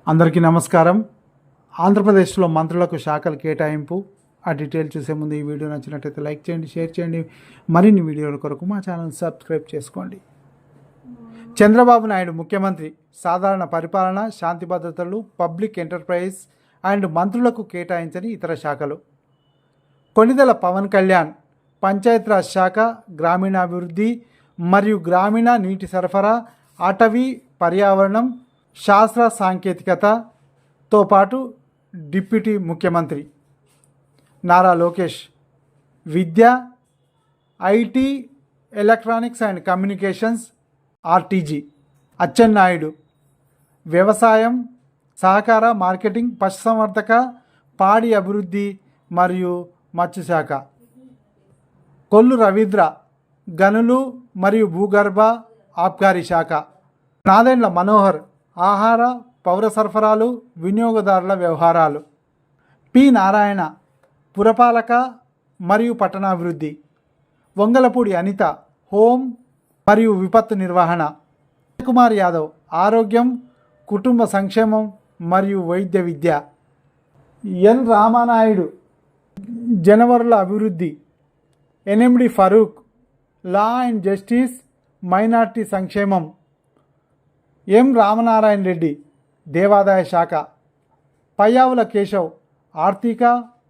అందరికీ నమస్కారం. ఆంధ్రప్రదేశ్లో మంత్రులకు శాఖల కేటాయింపు ఆ డీటెయిల్ చూసే ముందు ఈ వీడియో నచ్చినట్లయితే లైక్ చేయండి, షేర్ చేయండి. మరిన్ని వీడియోల కొరకు మా ఛానల్ సబ్స్క్రైబ్ చేసుకోండి. చంద్రబాబు నాయుడు ముఖ్యమంత్రి సాధారణ పరిపాలన, శాంతి భద్రతలు, పబ్లిక్ ఎంటర్ప్రైజ్ అండ్ మంత్రులకు కేటాయించని ఇతర శాఖలు. కొణిదెల పవన్ కళ్యాణ్ పంచాయతీరాజ్ శాఖ, గ్రామీణాభివృద్ధి మరియు గ్రామీణ నీటి సరఫరా, అటవీ, పర్యావరణం, శాస్త్ర సాంకేతికతతో పాటు డిప్యూటీ ముఖ్యమంత్రి నారా లోకేష్ విద్య, IT, electronics and communications RTG, Atchannaidu వ్యవసాయం, సహకార, మార్కెటింగ్, పశుసంవర్ధక, పాడి అభివృద్ధి మరియు మత్స్యశాఖ, కొల్లు రవీంద్ర గనులు మరియు భూగర్భ ఆబ్కారీ శాఖ, నాదెండ్ల మనోహర్ ఆహార, పౌర సరఫరాలు, వినియోగదారుల వ్యవహారాలు, పి నారాయణ పురపాలక మరియు పట్టణాభివృద్ధి, వంగలపూడి అనిత హోం మరియు విపత్తు నిర్వహణ, కుమార్ యాదవ్ ఆరోగ్యం, కుటుంబ సంక్షేమం మరియు వైద్య విద్య, ఎన్ రామానాయుడు జనవరుల అభివృద్ధి, NMD Farooq law and justice, minority సంక్షేమం, ఎం రామనారాయణ రెడ్డి దేవాదాయ శాఖ, పయ్యావుల కేశవ్ ఆర్థిక,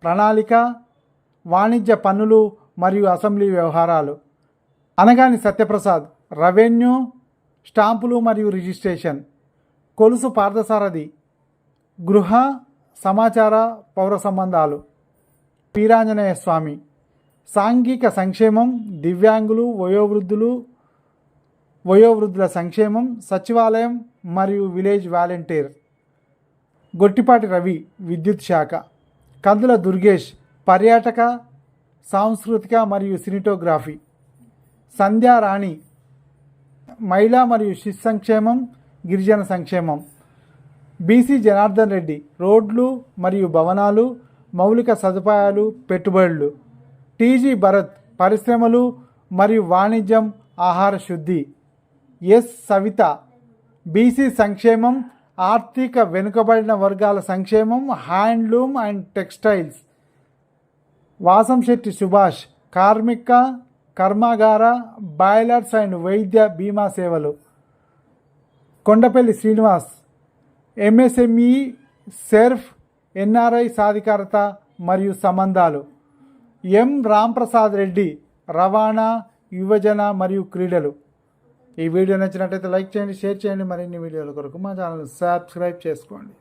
ప్రణాళిక, వాణిజ్య పన్నులు మరియు అసెంబ్లీ వ్యవహారాలు, అనగాని సత్యప్రసాద్ రెవెన్యూ, స్టాంపులు మరియు రిజిస్ట్రేషన్, కొలుసు పార్థసారథి గృహ, సమాచార, పౌర సంబంధాలు, వీరాంజనేయ స్వామి సాంఘిక సంక్షేమం, దివ్యాంగులు, వయోవృద్ధుల సంక్షేమం, సచివాలయం మరియు విలేజ్ వాలంటీర్, గొట్టిపాటి రవి విద్యుత్ శాఖ, కందుల దుర్గేష్ పర్యాటక, సాంస్కృతిక మరియు సినిటోగ్రఫీ, సంధ్యారాణి మహిళా మరియు శిశు సంక్షేమం, గిరిజన సంక్షేమం, బీసీ జనార్దన్ రెడ్డి రోడ్లు మరియు భవనాలు, మౌలిక సదుపాయాలు, పెట్టుబడులు, టీజీ భరత్ పరిశ్రమలు మరియు వాణిజ్యం, ఆహార శుద్ధి, ఎస్ సవిత బీసీ సంక్షేమం, ఆర్థిక వెనుకబడిన వర్గాల సంక్షేమం, handloom and textiles, Vasamsetti Subhash కార్మిక, కర్మాగార, బాయిలర్స్ అండ్ వైద్య బీమా సేవలు, కొండపల్లి శ్రీనివాస్ ఎంఎస్ఎంఈ, సెర్ఫ్, ఎన్ఆర్ఐ సాధికారత మరియు సంబంధాలు, ఎం రాంప్రసాద్ రెడ్డి రవాణా, యువజన మరియు క్రీడలు. ఈ వీడియో నచ్చినట్లయితే లైక్ చేయండి, షేర్ చేయండి. మరిన్ని వీడియోల కొరకు మా ఛానల్ సబ్స్క్రైబ్ చేసుకోండి.